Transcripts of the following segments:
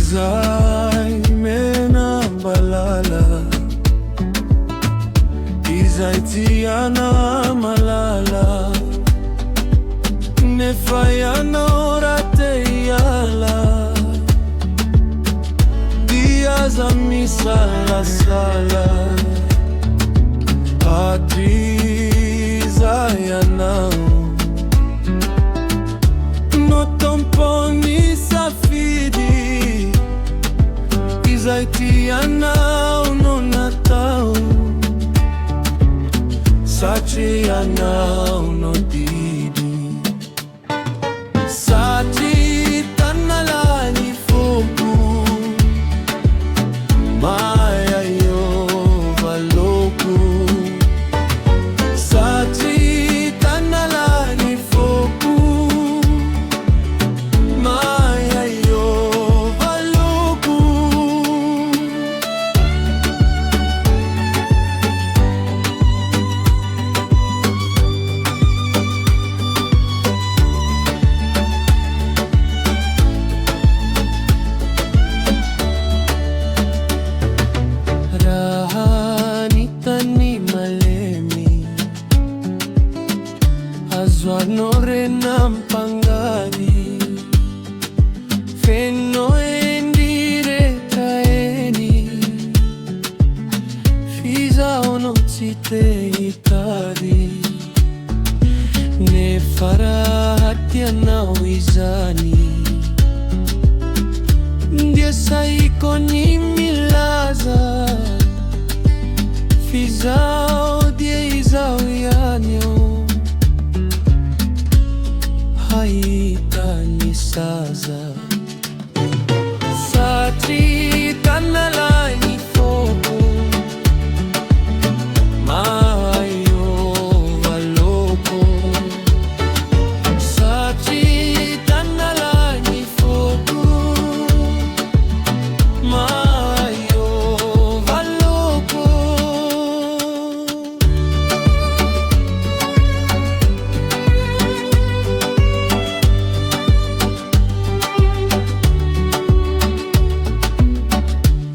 Izay mena balala, izay tiana malala, nefa ianao te hiala, dia za misalasala, atiza ianao no tampony safidy, izay tianao no natao, satria ianao no didy, satria tanalany foko, maya iovaloko, satria tanalany foko, maya iovaloko. Azuano renampangani, feno endire kaeni, fiza ono tsite itari, ne farahati anao izani, ndie saiko ni milaza, fizao die izao yanyo, haitani saza, satria tanalany foko, maiovaloko, satria tanalany foko, maiovaloko.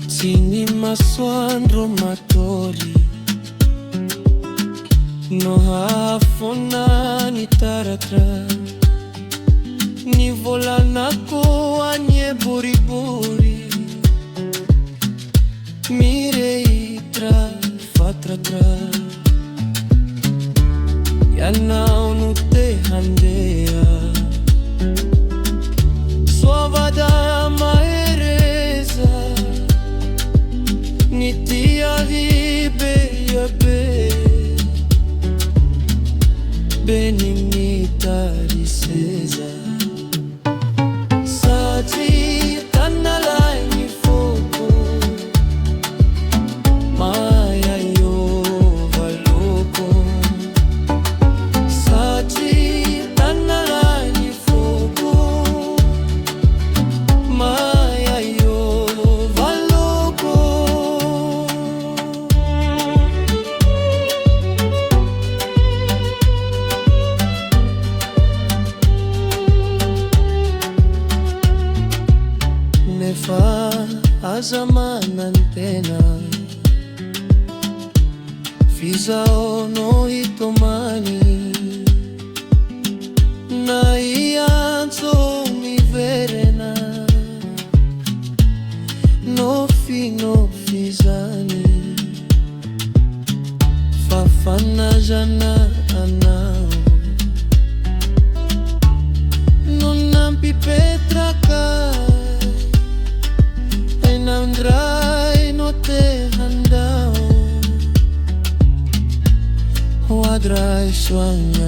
Sini masoandro matori, no hafona ni taratra, ni volanako anye buriburi, mireitra fatratra, ianao no te handea, suavada mahereza, nitia hibe yabe, benimita riseza, satria tanalany foko, maya iovaloko, satria tanalany foko, maya iovaloko. Nefa azamanan tena, fizao no hitomani, na ianzo miverena, no fizani, fafanajana anao, non nampi petraka, andrai no te handao, wadrai suanga